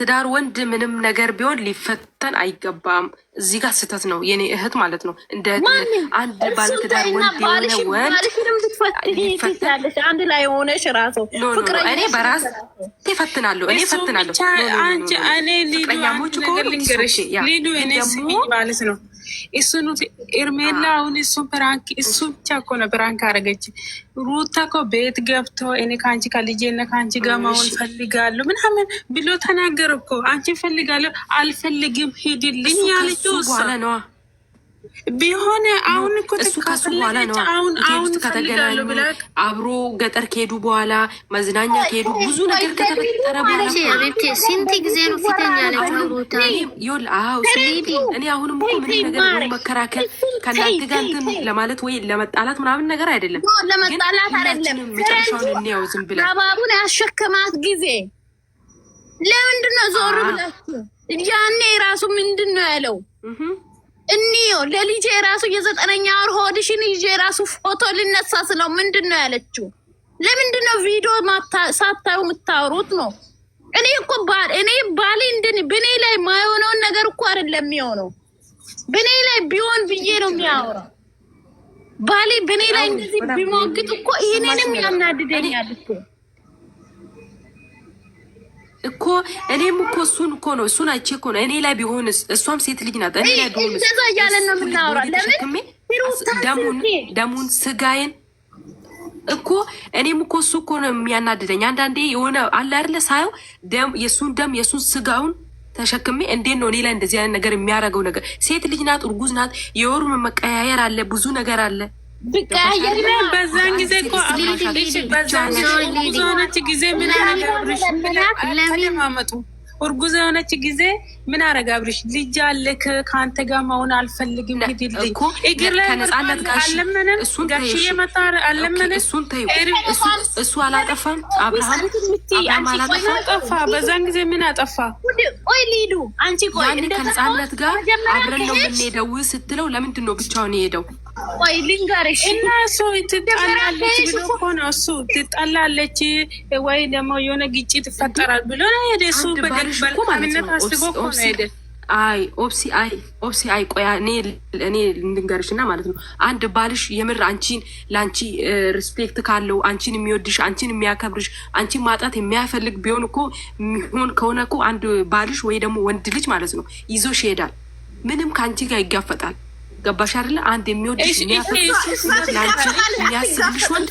ትዳር ወንድ ምንም ነገር ቢሆን ሊፈተን አይገባም። እዚህ ጋር ስህተት ነው የኔ እህት ማለት ነው። እንደ አንድ ባለ ትዳር ወንድ የሆነ ወንድ ሊፈተን አንድ ላይ ሆነሽ ራሱ እኔ በራስ ይፈትናለሁ። እኔ ፈትናለሁ። ፍቅረኛሞች ማለት ነው። እሱን ኤርሜላ አሁን እሱ ፕራንክ እሱ ብቻ እኮ ነው ፕራንክ አደረገች። ሩታ እኮ ቤት ገብቶ እኔ ከአንቺ ከልጄና ከአንቺ ጋር መሆን ፈልጋለሁ ምናምን ብሎ ተናገር እኮ። አንቺ ፈልጋለሁ አልፈልግም ሂድልኝ ያለችው እሷ ቢሆነ አሁን እኮ እሱ ከሱ በኋላ ነው አሁን ከተገናኙ አብሮ ገጠር ከሄዱ በኋላ መዝናኛ ከሄዱ ብዙ ነገር ከተፈጠረ በኋላ ስንት ጊዜ ነው ፊተኛ ለሩታ እኔ አሁንም እኮ ምን ነገር መከራከል ከእናንተ ጋር እንትን ለማለት ወይ ለመጣላት ምናምን ነገር አይደለም። ለመጣላት አይደለም። መጨረሻውን እንያው ዝም ብለን አባቡን ያሸከማት ጊዜ ለምንድን ነው ዞር ብላችሁ? ያኔ ራሱ ምንድን ነው ያለው? እኒዮ ለልጄ ራሱ የ9ኛ ወር ሆድሽን ይዤ ራሱ ፎቶ ልነሳ ስለው ምንድን ነው ያለችው? ለምንድን ነው ቪዲዮ ሳታዩ የምታወሩት ነው? እኔ እኮ ባሌ በኔ ላይ ማይሆነውን ነገር እኮ አይደለም የሚሆነው። በኔ ላይ ቢሆን ብዬ ነው የሚያወራው። ባሌ በኔ ላይ እንደዚህ ቢሞግት እኮ ይሄንንም ያናድደኛል እኮ እኔም እኮ እሱን አይቼ እኮ ነው እኔ ላይ ቢሆንስ፣ እሷም ሴት ልጅ ናት። እኔ ላይ ቢሆንስ እንደዛ እያለን ነው የምናወራው። ደሙን ስጋዬን እኮ እኔም እኮ እሱ እኮ ነው የሚያናድደኝ። አንዳንዴ የሆነ አለ አይደለ ሳየው የእሱን ስጋውን ተሸክሜ እንዴት ነው እኔ ላይ እንደዚህ አይነት ነገር የሚያደርገው ነገር? ሴት ልጅ ናት፣ እርጉዝ ናት። የወሩ መቀያየር አለ፣ ብዙ ነገር አለ። በዛን ጊዜ እኮ ሆነች ጊዜ ምን አረጋብርሽ? ለማመጡ እርጉዝ የሆነች ጊዜ ምን አረጋብርሽ? ልጅ አለክ ከአንተ ጋር መሆን አልፈልግም ሂድልኝ እግር ላይ ከነጻነት ጋር አለመነን ጋሽዬ መጣ አለመነን። እሱ አላጠፋም። አብርሃም አጠፋ። በዛን ጊዜ ምን አጠፋ? ቆይ ሊዱ አንቺ ቆይ ከነጻነት ጋር አብረን ነው የምንሄደው ስትለው ለምንድን ነው ብቻውን የሄደው? ቆይ ልንገርሽ እና እሱ ትጣላለች ብሎ እኮ ነው እሱ ትጣላለች ወይ ደግሞ የሆነ ግጭት ይፈጠራል ብሎ ነው ሄደ። እሱ በግልባልነት አስቦ እኮ ነው ሄደ። ኦፕሲ ቆያ እኔ ልንገርሽ እና ማለት ነው አንድ ባልሽ የምር ለአንቺ ሪስፔክት ካለው አንቺን የሚወድሽ አንቺን የሚያከብርሽ አንቺን ማጣት የሚያፈልግ ቢሆን እኮ የሚሆን ከሆነ እኮ አንድ ባልሽ ወይ ደግሞ ወንድ ልጅ ማለት ነው ይዞሽ ይሄዳል። ምንም ከአንቺ ጋር ይጋፈጣል። ገባሽ አይደለ? አንድ የሚወድሽ የሚያስብልሽ ወንድ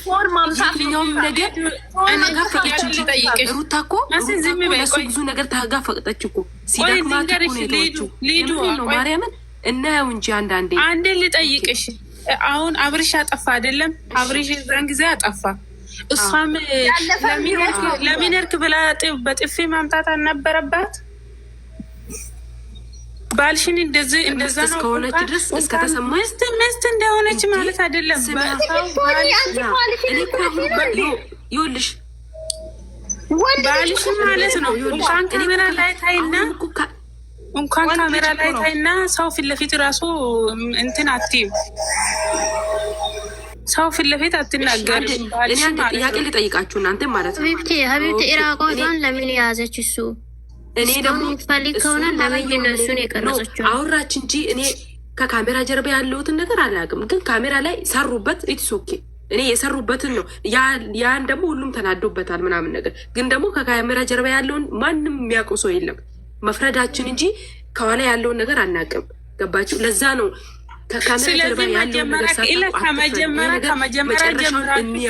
የትኛውም ነገር ተጋፈጠች እንጂ ሩታ እኮ ለሱ ብዙ ነገር ተጋፈጠች እኮ ሲደክማት እኮ ነው የተወችው። ነው ማርያምን እናየው እንጂ አንዴ ልጠይቅሽ። አሁን አብርሽ አጠፋ አይደለም? አብርሽ እዛን ጊዜ አጠፋ። እሷም ለሚነርክ ብላ በጥፊ ማምጣት አልነበረባት? ባልሽን እንደዛ ነው እስከሆነች ድረስ እስከተሰማ ሚስት እንደሆነች ማለት አይደለም። ይኸውልሽ ባልሽን ማለት ነው እንኳን ካሜራ ላይ ታይና ሰው ፊት ለፊት ራሱ እንትን አትይም። ሰው ፊት ለፊት አትናገርም። ጥያቄ ልጠይቃችሁ እናንተ ማለት ነው ሀቢብቲ ኢራቆቷን ለምን የያዘች እሱ? እኔ ደግሞ ፈልግ ከሆነ ለምንድን ነው እሱን የቀረጸችው? አውራች እንጂ እኔ ከካሜራ ጀርባ ያለሁትን ነገር አላውቅም። ግን ካሜራ ላይ ሰሩበት። ኢትስ ኦኬ። እኔ የሰሩበትን ነው ያን ደግሞ ሁሉም ተናዶበታል ምናምን ነገር። ግን ደግሞ ከካሜራ ጀርባ ያለውን ማንም የሚያውቀው ሰው የለም። መፍረዳችን እንጂ ከኋላ ያለውን ነገር አናውቅም። ገባችሁ? ለዛ ነው ስለዚህ ከመጀመሪያ ጀምራችሁ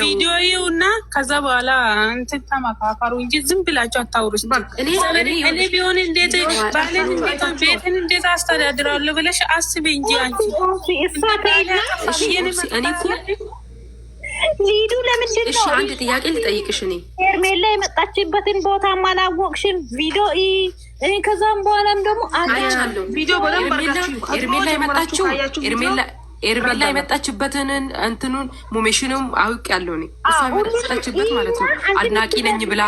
ቪዲዮ እና ከዛ በኋላ እንትን ተመካከሩ እንጂ ዝም ብላችሁ አታውሩ። እኔ ቢሆን እንዴት ባለን ቤትን እንዴት አስተዳድራለሁ ብለሽ አስቢ እንጂ አንቺ ሊዱ ለምንድን ነው? አንድ ጥያቄ ልጠይቅሽ። እኔ ሄርሜላ የመጣችበትን ቦታ አላወቅሽም? ቪዲዮ ከዛም በኋላም ደግሞ ቪዲዮ ኤርሜላ የመጣችበትን እንትኑን ሞሜሽኑም አውቅ ያለው እኔ እሷ የመጣችበት ማለት ነው። አድናቂ ነኝ ብላ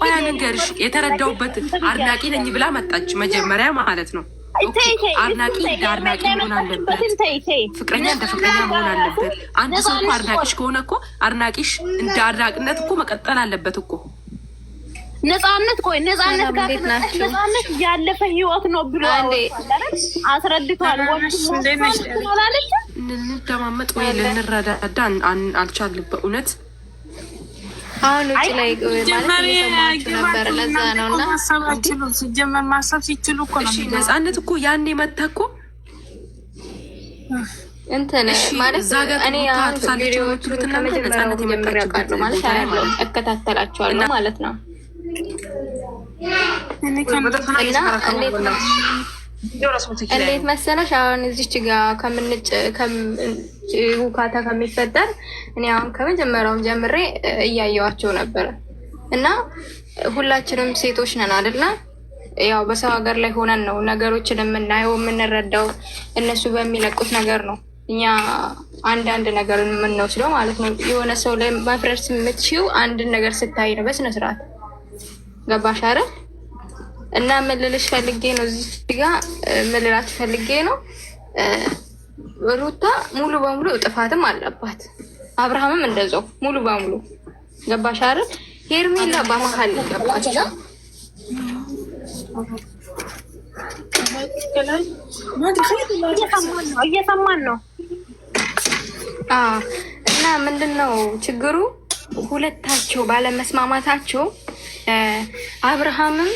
ቆያ ንገርሽ የተረዳውበት አድናቂ ነኝ ብላ መጣች መጀመሪያ ማለት ነው። አድናቂ እንደ አድናቂ መሆን አለበት። ፍቅረኛ እንደ ፍቅረኛ መሆን አለበት። አንድ ሰው እኮ አድናቂሽ ከሆነ እኮ አድናቂሽ እንደ አድናቂነት እኮ መቀጠል አለበት እኮ። ነፃነት ቆይ ነፃነት ጋር ነፃነት ያለፈ ህይወት ነው ብሎ አስረድቷል። እንደማመጥ ወይ ልንረዳዳ አልቻልንም በእውነት። አሁን ውጭ ላይ ማለት ነበር። ለዛ ነውና ሲጀመር ማሰብ ሲችሉ እኮ ነው። ነፃነት እኮ ያኔ መታ እኮ እንትን ማለት እኔ አሁን ቪዲዮዎቹን ነፃነት የመረጋጋት ማለት አይደለም እከታተላቸዋለሁ ማለት ነው። እንዴት መሰለሽ አሁን እዚች ጋር ውካታ ከሚፈጠር እኔ አሁን ከመጀመሪያውም ጀምሬ እያየዋቸው ነበረ እና ሁላችንም ሴቶች ነን አይደለ? ያው በሰው ሀገር ላይ ሆነን ነው ነገሮችን የምናየው የምንረዳው። እነሱ በሚለቁት ነገር ነው እኛ አንዳንድ ነገር የምንወስደው ማለት ነው። የሆነ ሰው ላይ መፍረድ የምትችይው አንድን ነገር ስታይ ነው በስነ ስርዓት። ገባሽ አይደል? እና ምልልሽ ፈልጌ ነው እዚህ ጋር ምልላችሁ ፈልጌ ነው። ሩታ ሙሉ በሙሉ ጥፋትም አለባት፣ አብርሃምም እንደዛው ሙሉ በሙሉ ገባሽ አይደል? ሄርሜላ በመሀል ገባች። እየሰማን ነው። እና ምንድነው ችግሩ? ሁለታቸው ባለመስማማታቸው አብርሃምም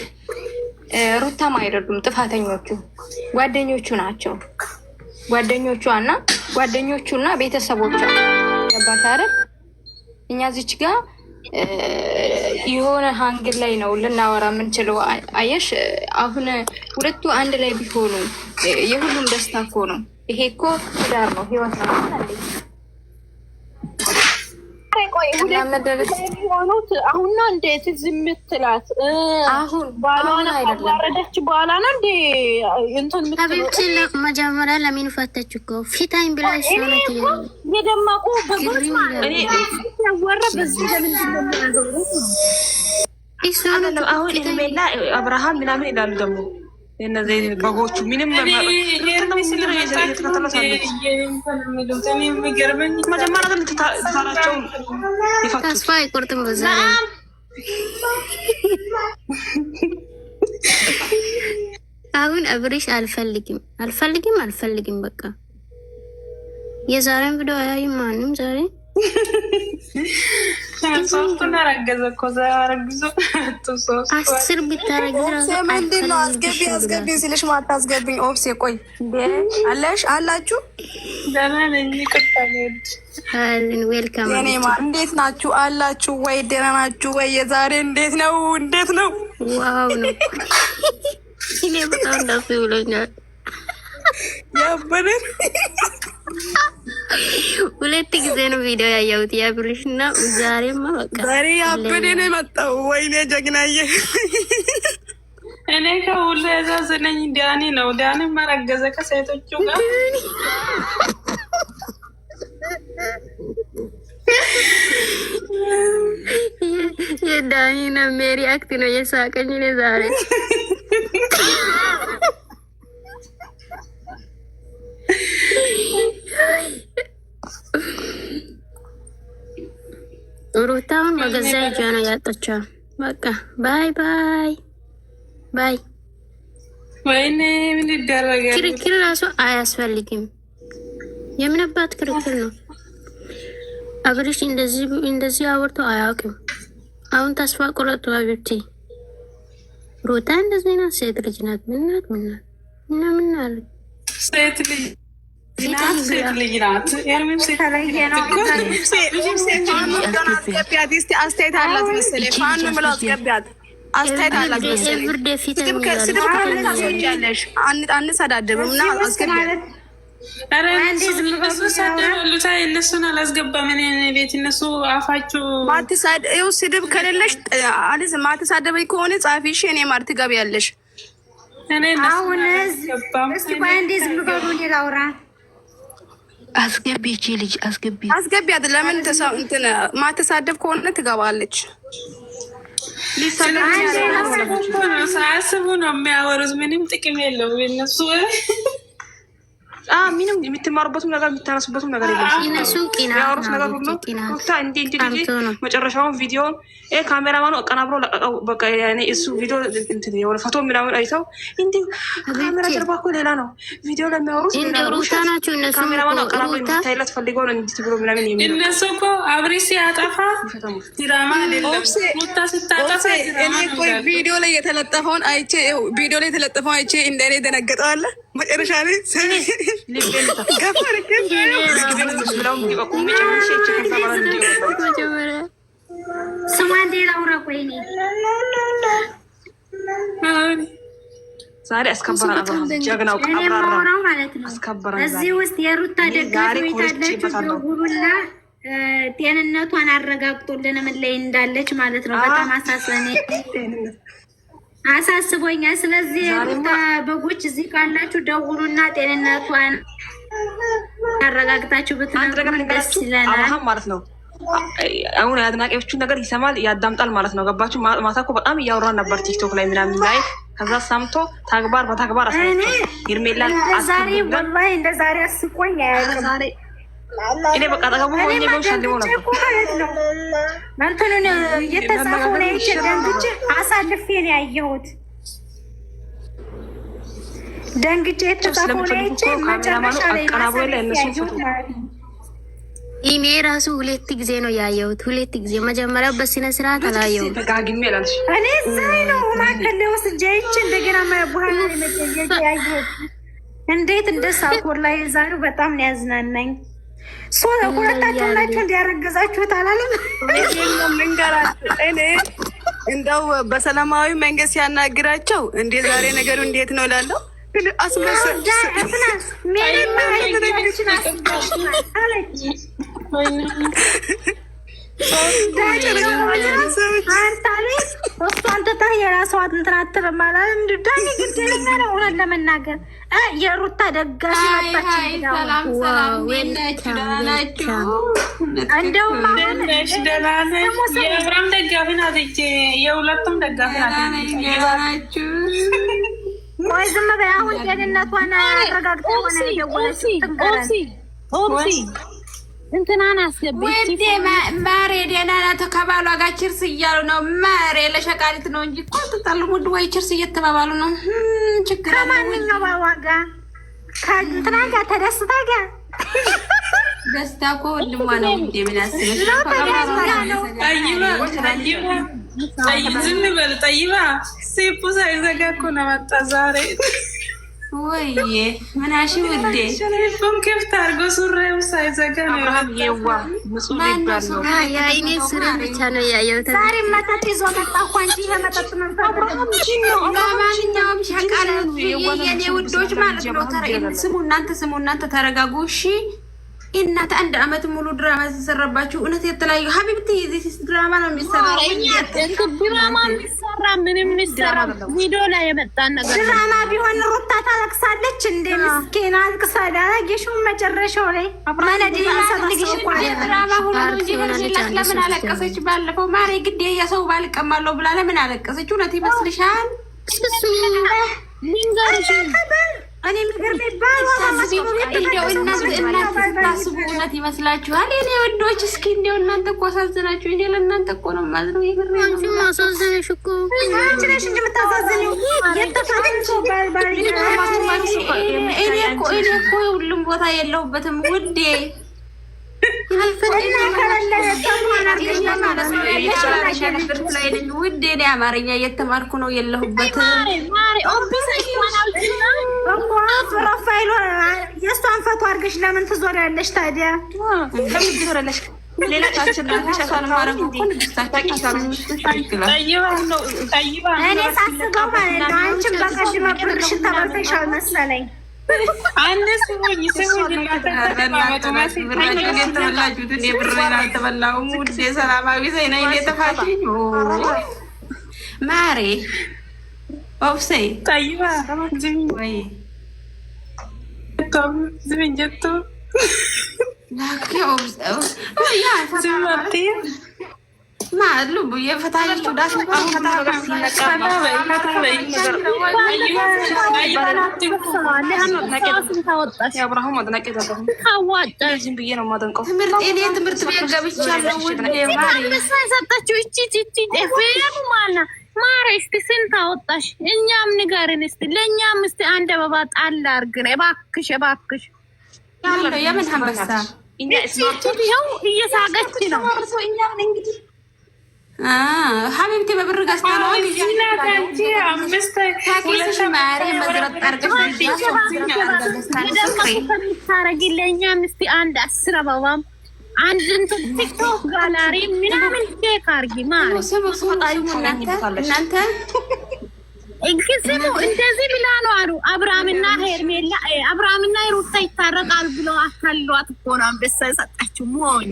ሩታም አይደሉም ጥፋተኞቹ፣ ጓደኞቹ ናቸው። ጓደኞቹና ቤተሰቦቿ ገባሽ አይደል? እኛ እዚች ጋር የሆነ ሀንግል ላይ ነው ልናወራ የምንችለው። አየሽ አሁን ሁለቱ አንድ ላይ ቢሆኑ የሁሉም ደስታ እኮ ነው። ይሄ እኮ ትዳር ነው፣ ህይወት ነው። ሆኑት አሁን ነው እንዴት ዝም ትላት? አሁን ባሏን አዋረደች በኋላ ነው እንዴ እንትን ምትለው? መጀመሪያ ለምን ፈተች እኮ ፊታኝ ብላ ይሰረት የደማቁ በጉርስ ያወራ በዚህ ለምን አሁን ሄርሜላ አብርሃም ምናምን ይላሉ ደግሞ እነዚህ በጎቹ ምንም ተስፋ አይቆርጥም። በዛ አሁን አብሬሽ አልፈልግም በቃ የዛሬን ቪዲዮ አያይም ማንም ዛሬ ሶስቱን አረገዘ እኮ አስር ብታረጊ ምንድን ነው አስገቢ ሲልሽ ማታስገብኝ? ኦፍሴ ቆይ አላችሁ? ደህና ነኝ። ዌልካም። እንዴት ናችሁ? አላችሁ ወይ? ደህና ናችሁ ወይ? የዛሬ እንዴት ነው? ዋው ነው። እኔ በጣም ደስ ብሎኛል። ያበደ ሁለት ጊዜ ነው ቪዲዮ ያየሁት የአብርሽ እና ዛሬማ በቃ ዛሬ ያበደ ነው የመጣው። ወይኔ ጀግናዬ! እኔ ከሁሉ ያሳዝነኝ ዳኒ ነው። ዳኒ መረገዘ ከሴቶቹ ጋር የዳኒ ነው ሜሪ አክት ነው የሳቀኝ እኔ ዛሬ ሩታውን በገዛ እጇ ነው ያጣችው። በቃ ባይ። ወይኔ ምን ይደረጋል? ክርክር ራሱ አያስፈልግም። የምንባት ክርክር ነው? አብርሽ እንደዚህ አውርቶ አያውቅም። አሁን ተስፋ ቆረጡ። አብርቲ ሩታ እንደዚህ ናት። ሴት ልጅ ናት። ምን አለ ሴት ልጅ ናት። አስተያየት አላት መሰለኝ። ፋን ብሎ አስገቢያት። አስተያየት አላት መሰለኝ። አንሰዳደብም እና አስገቢያት። እነሱን አላስገባም። ቤት እነሱ አፋችሁ ስድብ ከሌለሽ ማትሳደበኝ ከሆነ ጻፊ። እሺ እኔ ማር ትገቢያለሽ። አስገቢ እቺ ልጅ አስገቢያት። ለምን እንትን ማትሳደብ ከሆነ ትገባለች። ሳያስቡ ነው የሚያወሩት። ምንም ጥቅም የለውም የነሱ ምንም የምትማሩበትም ነገር የምታነሱበትም ነገር የለም። እነሱ ያወሩት ነገር ሁሉ መጨረሻውን ቪዲዮን ካሜራማኑ አቀናብሮ ለቀቀው። በቃ እሱ ቪዲዮ የሆነ ፎቶ ምናምን አይተው እንዲህ ካሜራ ጀርባ እኮ ሌላ ነው፣ ቪዲዮ ለሚያወሩት ካሜራማኑ አቀናብሮ እንዲታይለት ፈልገው ነው እንዲት ብሎ ምናምን የሚለው እነሱ እኮ አብሬ ሲያጠፋ ድራማ አይደለም። ሩታ ስታጠፋ እኔ እኮ ቪዲዮ ላይ የተለጠፈውን አይቼ እንደኔ ደነገጠዋለ መጨረሻ ላይ ዛሬ አስከበረን ጀግናው ቀብራራው ማለት ነው። እዚህ ውስጥ የሩታ ደጋፊዎች አላችሁ፣ ደውሉላ ጤንነቷን አረጋግጦልን ምን ላይ እንዳለች ማለት ነው። በጣም አሳስቦኛል። ስለዚህ የሩታ በጎች እዚህ ካላችሁ ደውሉና ጤንነቷን አረጋግጣችሁ ብትነግሩን ደስ ይለናል ማለት ነው። አሁን የአድናቂዎቹን ነገር ይሰማል ያዳምጣል ማለት ነው። ገባችሁ? ማታ እኮ በጣም እያወራን ነበር ቲክቶክ ላይ ምናምን ላይ ከዛ ሰምቶ ተግባር በተግባር አሳይቷል። ሄርሜላ ዛሬ ወላሂ እንደ ዛሬ አስቆኝ ዛሬ እኔ በቃ ተገቡ ሆኜ ቢሆን ሸልሞ ነበር እንትኑን እየተጻፈው ላይ ደንግጬ አሳልፌ ነው ያየሁት። ደንግጬ የተጻፈው ላይ መጨረሻ ላይ አቀናብሮ ላይ እነሱ ፎቶ እኔ ራሱ 2 ጊዜ ነው ያየሁት። 2 ጊዜ መጀመሪያው በስነ ስርዓት አላየሁም። ተጋግሜ አላልሽ እኔ ዛሬ ነው ማከለ ወስጄች እንደገና በኋላ ለመጀየት ያየሁት። እንዴት እንደሳቆር ላይ ዛሬው በጣም ነው ያዝናናኝ። ሁለታችሁ ናችሁ እንዲያረገዛችሁት አላለም። እኔ እንደው በሰላማዊ መንገድ ሲያናግራቸው እንዴ ዛሬ ነገሩ እንዴት ነው ላለው ለመናገር የሩታ ደጋፊ የአብራም ደጋፊ ናት፣ የሁለቱም ደጋፊ ናት። ወይ ዝም በይ። አሁን ጤንነቷን አረጋግጣ ሆነ የደወለች እንትናን አስገብቼ ወንዴ ማሬ ደህና ናት። ከባሏ ጋር ችርስ እያሉ ነው። ማሬ ለሸቃሊት ነው እንጂ እኮ ተጣልሙድ ወይ ችርስ እየተባባሉ ነው። ችግር ከማንኛው ዋጋ ከእንትና ጋር ተደስታ ጋር ደስታ እኮ ወንድሟ ነው እንዴ ምን አስበሽ ዝም በል ጠይባ ሴፑ ሳይዘጋ እኮ ነው መጣ ዛሬ። ወይዬ ምናሽ ውዴ ሴፑን ክፍት አድርጎ ሱሪው ሳይዘጋ ነው የዋ ሙሱ ሊባል ነው። እኔ ስራ ብቻ ነው ያየሁት። ዛሬ መጠጥ ይዞ መጣ እኮ አንቺ ለመጠጥ መንፈስ ለማንኛውም ሸቃል የኔ ውዶች ማለት ነው። ስሙ እናንተ ተረጋጉ እሺ። እናት 1 አመት ሙሉ ድራማ ሲሰራባችሁ እውነት የተለያዩ ሀቢብቲ ዚስ ድራማ ነው የሚሰራው። ድራማ የሚሰራ ምንም የሚሰራ ቪዲዮ ላይ የመጣን ነገር ድራማ ቢሆን ሩታ ታለቅሳለች እንደ ምስኪና አልቅሳዳ ያየሽው መጨረሻው ላይ ማለዲ ሰልግሽ እኮ ድራማ ሁሉ እንጂ ለምን አለቀሰች? ባለፈው ማሬ ግዴ የሰው ባልቀማለሁ ብላ ለምን አለቀሰች? እውነት ይመስልሻል? እሱ ሊንገርሽ እኔ የሚገርመኝ እንደው እናንተ ታስቡ እውነት ይመስላችኋል? የኔ ወዶች እስኪ እንደው እናንተ እኮ አሳዝናችሁ። እኔ ለእናንተ እኮ ነው የማዝነው። አንቺ ማሳዘንሽ እኮ አንቺ ነሽ እንጂ የምታሳዝነው። እኔ እኮ ሁሉም ቦታ የለሁበትም ውዴ። ውዴ እኔ አማርኛ እየተማርኩ ነው የለሁበትም። ፕሮፋይሉ የእሷን ፈቶ አድርገሽ ለምን ትዞሪያለሽ ታዲያ? ለምን ትዞሪያለሽ? ሌላ ታችን እኔ ሳስበው ማለት ነው አንቺም በቀድመ ብርሽን ተበልተሻል መሰለኝ። አንድ ስሙኝ የተበላችሁትን የብሬን አልተበላሁም ውዴ። ሰላማዊ ዜና የተፋሽኝ ማሬ ኦብሴ ጠይባ ወይ ዝምንጀቶ ማሉ የፈታችሁ ዳሽ የአብርሃም አድናቂ ትምህርት ቤት ገብቻለሁ። የሰጠችው ማረ እስቲ ስንት አወጣሽ? እኛም ንገርን እስቲ፣ ለእኛም እስቲ አንድ አበባ ጣል አድርግን እባክሽ፣ እባክሽ። የምን አንበሳ ይኸው እየሳቀች ነው። ሀቢብቴ በብር ገዝታ ነው ታረጊ። ለእኛም እስቲ አንድ 10 አበባም አንድ እንትን ቲክቶክ ጋላሪ ምናምን ቼክ አድርጊ ማለት እናንተ ስሙ። እንደዚህ ብላ ነው አሉ አብርሃምና ሄርሜላ፣ አብርሃምና ሩታ ይታረቃል ብሎ አካሏት እኮ ነው አንበሳ የሰጣችው። ሞኝ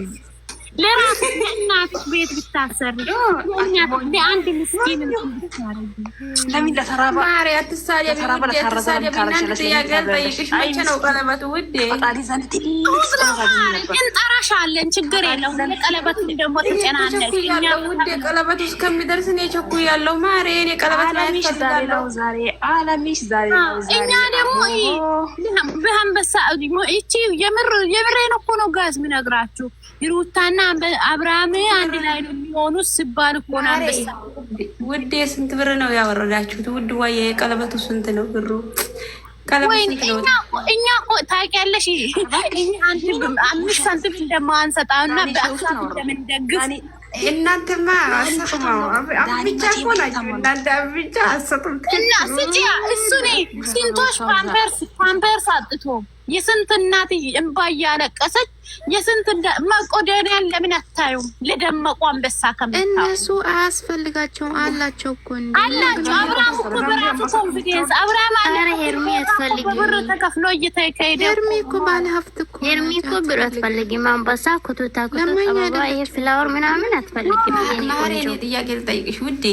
ለራሱ እናት ቤት ብታሰር አንድ ምስኪን ለምን ለተራባ ማርያ እንጠራሻለን፣ ችግር የለውም። ቀለበት ደግሞ ተጨናነቅ ውዴ፣ ቀለበቱ እስከሚደርስ እኔ ቸኩያለሁ። ማርያ እኔ ቀለበት ላይ ፈልጋለሁ ዛሬ አለሚሽ ዛሬ እኛ ደግሞ በአንበሳ እቺ የምሬን እኮ ነው ጋዝ ምነግራችሁ። ሩታና አብርሃም አንድ ላይ ነው የሚሆኑት ሲባል እኮ ነው አንበሳ። ውዴ ስንት ብር ነው ያወረዳችሁት? ውድ ዋዬ ቀለበቱ ስንት ነው ብሩ? እኛ ታውቂያለሽ፣ አንድ 5 ሳንቲም እንደማንሰጣውና እንደምንደግፍ እናንተማ አሰጡም ብቻ እኮ ናቸው። እናንተ ብቻ አሰጡም እና እሱኔ ስንቶች ፓምፐርስ አጥቶ የስንት እናት እንባ እያለቀሰች የስንት መቆደሪያን ለምን አታዩም? ለደመቁ አንበሳ እነሱ አያስፈልጋቸውም አላቸው እኮ አላቸው። አብርሃም እኮ በራሱ ኮንፊደንስ አብርሃም ሄርሚ አትፈልጊም። ብር ተከፍሎ እየተካሄደ ሄርሚ እኮ ባለ ሀብት እኮ ሄርሚ እኮ ብር አትፈልጊም። አንበሳ ኩቱታ አበባ ይሄ ፍላወር ምናምን አትፈልጊም። ማሬ ጥያቄ ልጠይቅሽ ውዴ፣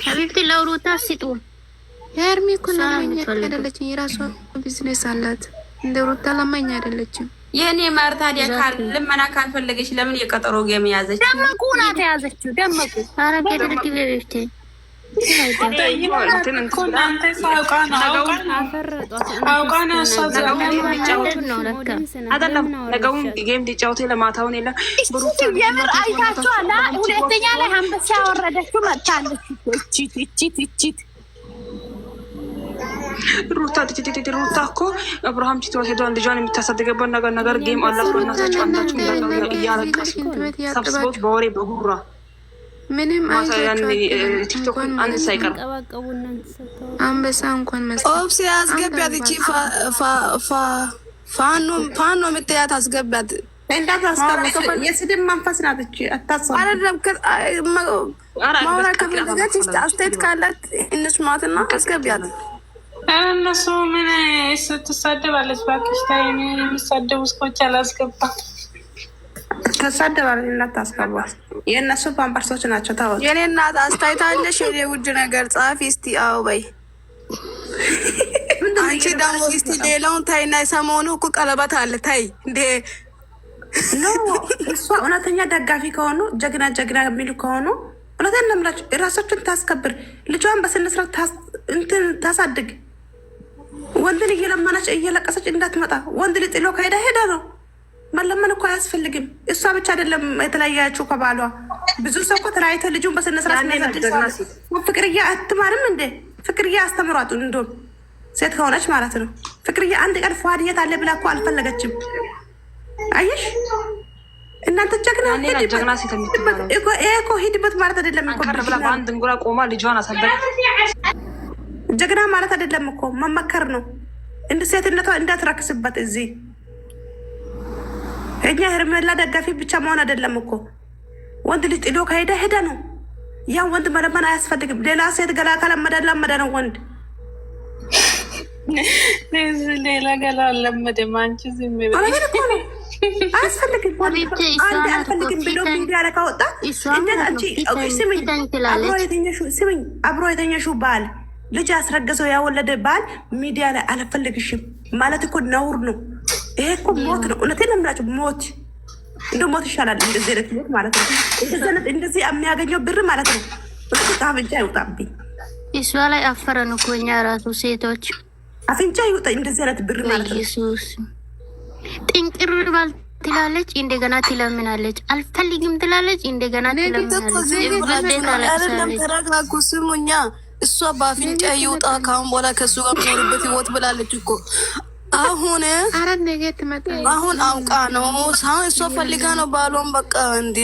ሀቢብቲ ለሩታ ስጡ። ሄርሚ እኮ ለማኛ አይደለችም፣ የራሷ ቢዝነስ አላት። እንደ ሩታ ለማኛ አይደለችም። የኔ ማር ታዲያ ልመና ካልፈለገች ለምን የቀጠሮ ጌም ያዘች? ደመቁ ናት ያዘችው። ደመቁ አረገድልት በቤፍቴ ነገውን ጌም ሊጫወቱ ለማታውን የለ የምር አይታችኋል። ሁለተኛ ላይ አንበሳ ያወረደችው መጥታለች። እቺት ሩታ ሩታ እኮ አብርሃም ቲቶ ሄዷን ልጇን የምታሳድገበት ነገር ጌም አላቸው። እናታቸው አንዳቸው እያለቀሱ ሰብስቦት በወሬ በጉራ ምንም ቲክቶክ አንድ ሳይቀር አንበሳ እንኳን ኦብሲ አስገቢያት። እቺ ፋኖ የምትያት አስገቢያት። የስድብ መንፈስ ናት እቺ። አታስብ ማውራት ከፈለገች አስተያየት ካላት እንስማትና አስገቢያት። እነሱ ምን ስትሳደባለች? እባክሽ ታይ፣ የሚሳደቡ ሰዎች አላስገባ ተሳደባለች። እናታስገባት የእነሱ ፓምፐርሶች ናቸው። ታወ የኔ እናት አስተያየታለሽ። የኔ ውድ ነገር ጻፊ እስቲ። አዎ በይ አንቺ ደግሞ እስቲ ሌላውን ታይና ሰሞኑ እኮ ቀለበት አለ ታይ እንዴ እሷ እውነተኛ ደጋፊ ከሆኑ ጀግና የሚሉ ከሆኑ እውነተኛ ነምላችሁ የራሳችሁን ታስከብር። ልጇን በስነስርዓት ታሳድግ። ወንድን እየለመነች እየለቀሰች እንዳትመጣ። ወንድ ልጅ ጥሎ ከሄደ ሄደ ነው። መለመን እኮ አያስፈልግም። እሷ ብቻ አይደለም የተለያያችሁ ከባሏ። ብዙ ሰው እኮ ተለያይተ ልጁን በስነስርዓት ፍቅርዬ አትማርም እንዴ? ፍቅርዬ አስተምሯት። እንደውም ሴት ከሆነች ማለት ነው። ፍቅርዬ አንድ ቀን ፏድየት አለ ብላ እኮ አልፈለገችም። አየሽ እናንተ ጀግና እኮ ሂድበት ማለት አይደለም እኮ በአንድ እንጉራ ቆማ ልጇን አሳደገ። ጀግና ማለት አይደለም እኮ መመከር ነው። እንደ ሴትነቷ እንዳትረክስበት። እዚህ እኛ ሄርሜላ ደጋፊ ብቻ መሆን አይደለም እኮ። ወንድ ልጅ ጥሎ ከሄደ ሄደ ነው። ያን ወንድ መለመን አያስፈልግም። ሌላ ሴት ገላ ካለመደ ነው ወንድ። ሌላ ገላ አለመደም። አንቺ ዝም አያስፈልግም። አንድ አልፈልግም ብሎ ሚዲያ ላይ ካወጣ እንዴት አንቺ ስሚኝ፣ አብሮ የተኛሽው ባል ልጅ አስረገዘው ያወለደ ባል ሚዲያ ላይ አልፈልግሽም ማለት እኮ ነውር ነው። ይሄ እኮ ሞት ነው። እውነቴን ነው የምላችሁ ሞት። እንደ ሞት ይሻላል። እንደዚህ አይነት ሞት ማለት ነው። እንደዚህ የሚያገኘው ብር ማለት ነው። አፍንጫ ይውጣብኝ። እሷ ላይ አፈረን እኮ እኛ ራሱ ሴቶች አፍንጫ ይውጣ። እንደዚህ አይነት ብር ማለት ነው። ኢየሱስ ጥንቅር ባል ትላለች፣ እንደገና ትለምናለች። አልፈልግም ትላለች፣ እንደገና ትለምናለች። አይደለም ተረጋጉ፣ ስሙኛ። እሷ በአፍንጫ ይውጣ ካሁን በኋላ ከሱ ጋር ምኖርበት ህይወት ብላለች እኮ። አሁን አሁን አውቃ ነው ሳሁን እሷ ፈልጋ ነው ባሏን በቃ እንዴ